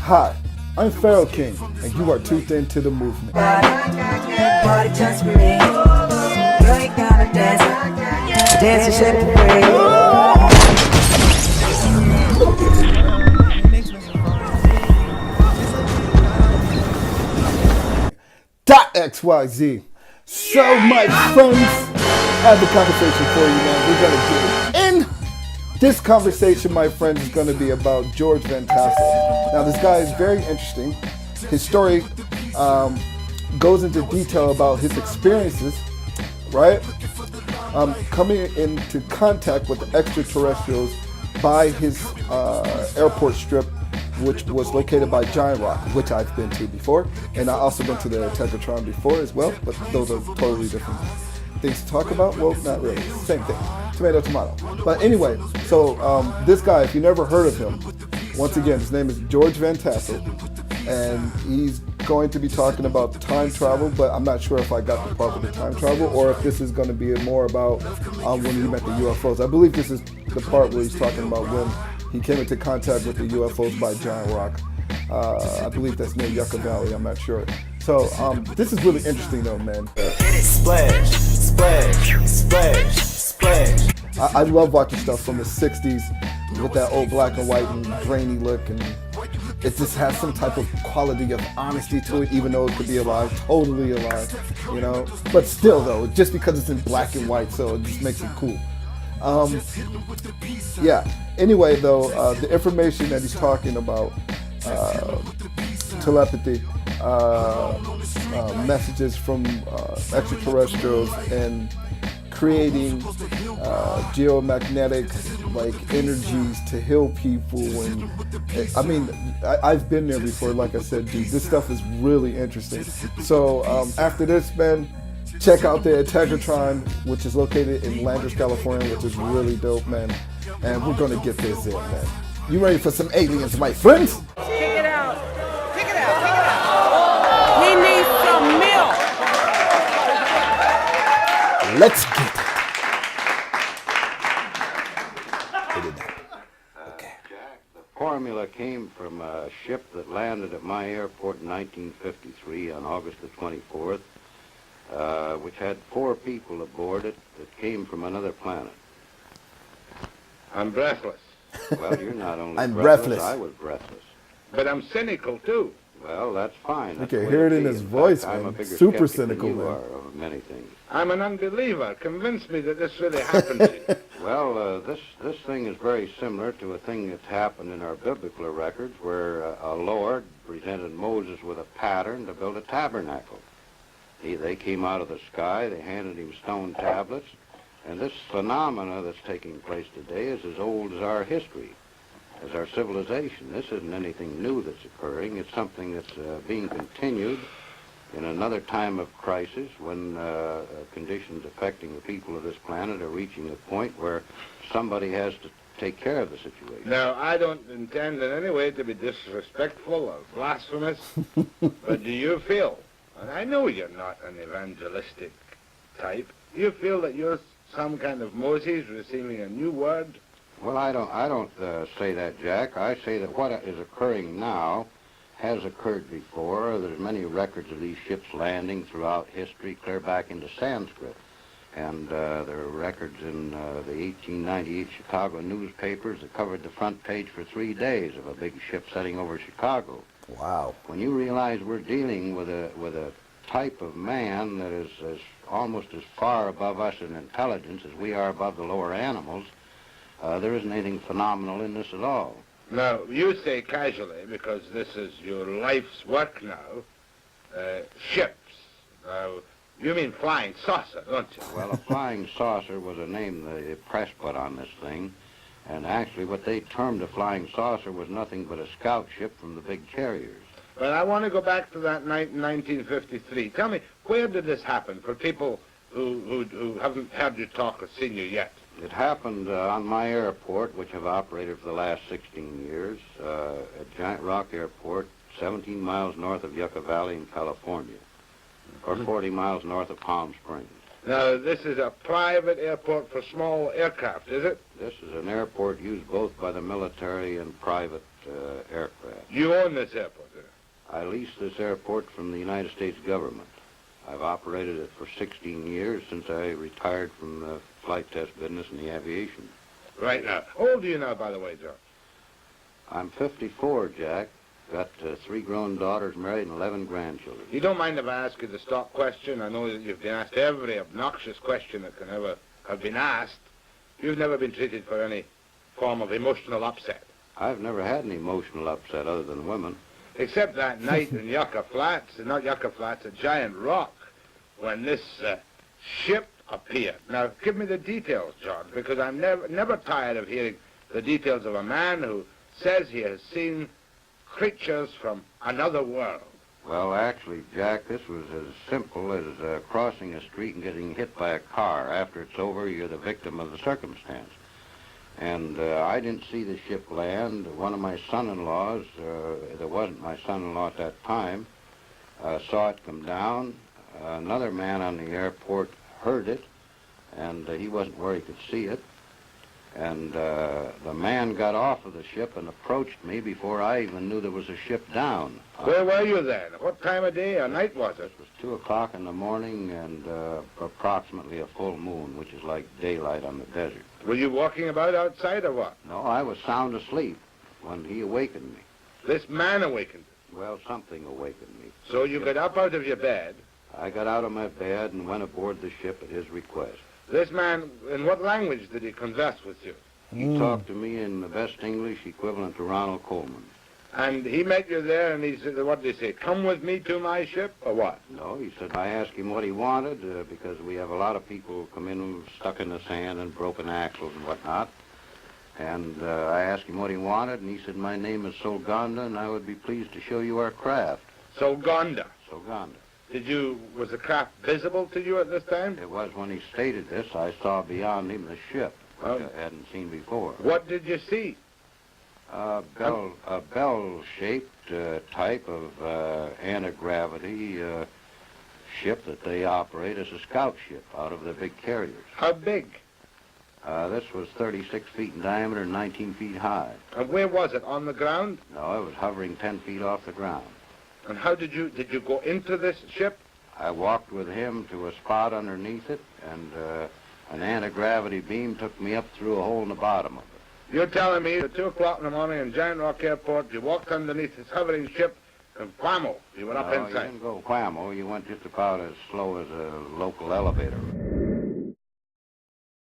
Hi, I'm Pharaoh King, and you are tuned into the movement. Party just for me. You ain't gotta dance and shake the .xyz. So, my friends, I have a conversation for you, man. We're gonna get it in. This conversation, my friends, is gonna be about George Van Tassel. Now, this guy is very interesting. His story goes into detail about his experiences, right? Coming into contact with the extraterrestrials by his airport strip, which was located by Giant Rock, which I've been to before, and I've also been to the Tegatron before as well, but those are totally different things to talk about. Well, not really, same thing, tomato, tomato. But anyway, so this guy, if you never heard of him, once again, his name is George Van Tassel, and he's going to be talking about time travel, but I'm not sure if I got the part with the time travel or if this is going to be more about when he met the UFOs. I believe this is the part where he's talking about when he came into contact with the UFOs by Giant Rock. I believe that's near Yucca Valley, I'm not sure. So this is really interesting though, man. Splash, splash, splash, splash. I love watching stuff from the 60s with that old black and white and grainy look, and it just has some type of quality of honesty to it, even though it could be a lie, totally a lie, you know? But still though, just because it's in black and white, so it just makes it cool. Yeah, anyway though, the information that he's talking about, telepathy, messages from extraterrestrials, and creating geomagnetic like energies to heal people, and I mean I've been there before, like I said, dude, this stuff is really interesting. So after this, man, check out the Tegatron, which is located in Landers, California, which is really dope, man, and we're gonna get this in, man. You ready for some aliens, my friends? Kick it out. Kick it out. Kick it out. He needs some milk. Let's get it. Okay. Jack, the formula came from a ship that landed at my airport in 1953 on August the 24th, which had 4 people aboard it that came from another planet. I'm breathless. Well, you're not only I'm breathless, breathless. I was breathless. But I'm cynical, too. Well, that's fine. You That's can the way hear it to in be. his In voice, fact, I'm a man. bigger Super skeptic than cynical, you man. are of many things. I'm an unbeliever. Convince me that this really happened to you. Well, this thing is very similar to a thing that's happened in our biblical records, where a Lord presented Moses with a pattern to build a tabernacle. They came out of the sky, they handed him stone tablets, and this phenomena that's taking place today is as old as our history, as our civilization. This isn't anything new that's occurring. It's something that's being continued in another time of crisis, when conditions affecting the people of this planet are reaching a point where somebody has to take care of the situation. Now, I don't intend in any way to be disrespectful or blasphemous, but do you feel, and I know you're not an evangelistic type, do you feel that you're some kind of Moses receiving a new word? Well, I don't say that, Jack. I say that what is occurring now has occurred before. There's many records of these ships landing throughout history, clear back into Sanskrit. And there are records in the 1898 Chicago newspapers that covered the front page for 3 days of a big ship setting over Chicago. Wow. When you realize we're dealing with a type of man that is almost as far above us in intelligence as we are above the lower animals, there isn't anything phenomenal in this at all. Now, you say casually, because this is your life's work now, ships. Now, you mean flying saucer, don't you? Well, a flying saucer was a name the press put on this thing, and actually what they termed a flying saucer was nothing but a scout ship from the big carriers. But I want to go back to that night in 1953. Tell me, where did this happen for people who haven't heard you talk or seen you yet? It happened on my airport, which I've operated for the last 16 years, at Giant Rock Airport, 17 miles north of Yucca Valley in California, or 40 miles north of Palm Springs. Now, this is a private airport for small aircraft, is it? This is an airport used both by the military and private aircraft. You own this airport, sir? I leased this airport from the United States government. I've operated it for 16 years since I retired from the flight test business in the aviation. Right now. How old are you now, by the way, George? I'm 54, Jack. Got 3 grown daughters, married, and 11 grandchildren. You don't mind if I ask you the stock question? I know that you've been asked every obnoxious question that can ever have been asked. You've never been treated for any form of emotional upset. I've never had an emotional upset other than women. Except that night in Yucca Flats, not Yucca Flats, a Giant Rock, when this ship appeared. Now, give me the details, John, because I'm never tired of hearing the details of a man who says he has seen creatures from another world. Well, actually, Jack, this was as simple as crossing a street and getting hit by a car. After it's over, you're the victim of the circumstance. And I didn't see the ship land. One of my son-in-laws, that wasn't my son-in-law at that time, saw it come down. Another man on the airport heard it, and he wasn't where he could see it. And the man got off of the ship and approached me before I even knew there was a ship down. Where were you then? What time of day or night was it? It was 2 o'clock in the morning and approximately a full moon, which is like daylight on the desert. Were you walking about outside or what? No, I was sound asleep when he awakened me. This man awakened you. Well, something awakened me. So you got up out of your bed. I got out of my bed and went aboard the ship at his request. This man, in what language did he converse with you? He talked to me in the best English equivalent to Ronald Coleman. And he met you there and he said, what did he say, come with me to my ship or what? No, he said, I asked him what he wanted because we have a lot of people come in stuck in the sand and broken axles and whatnot. And I asked him what he wanted, and he said, my name is Solganda, and I would be pleased to show you our craft. Solganda. Solganda. Was the craft visible to you at this time? It was when he stated this, I saw beyond him the ship, which Oh. I hadn't seen before. What did you see? A bell-shaped type of anti-gravity ship that they operate as a scout ship out of the big carriers. How big? This was 36 feet in diameter and 19 feet high. And where was it? On the ground? No, it was hovering 10 feet off the ground. And how did you go into this ship? I walked with him to a spot underneath it, and an anti-gravity beam took me up through a hole in the bottom of it. You're telling me at 2 o'clock in the morning in Giant Rock Airport, you walked underneath this hovering ship and whammo, you went up No, you inside. didn't go whammo. You went just about as slow as a local elevator.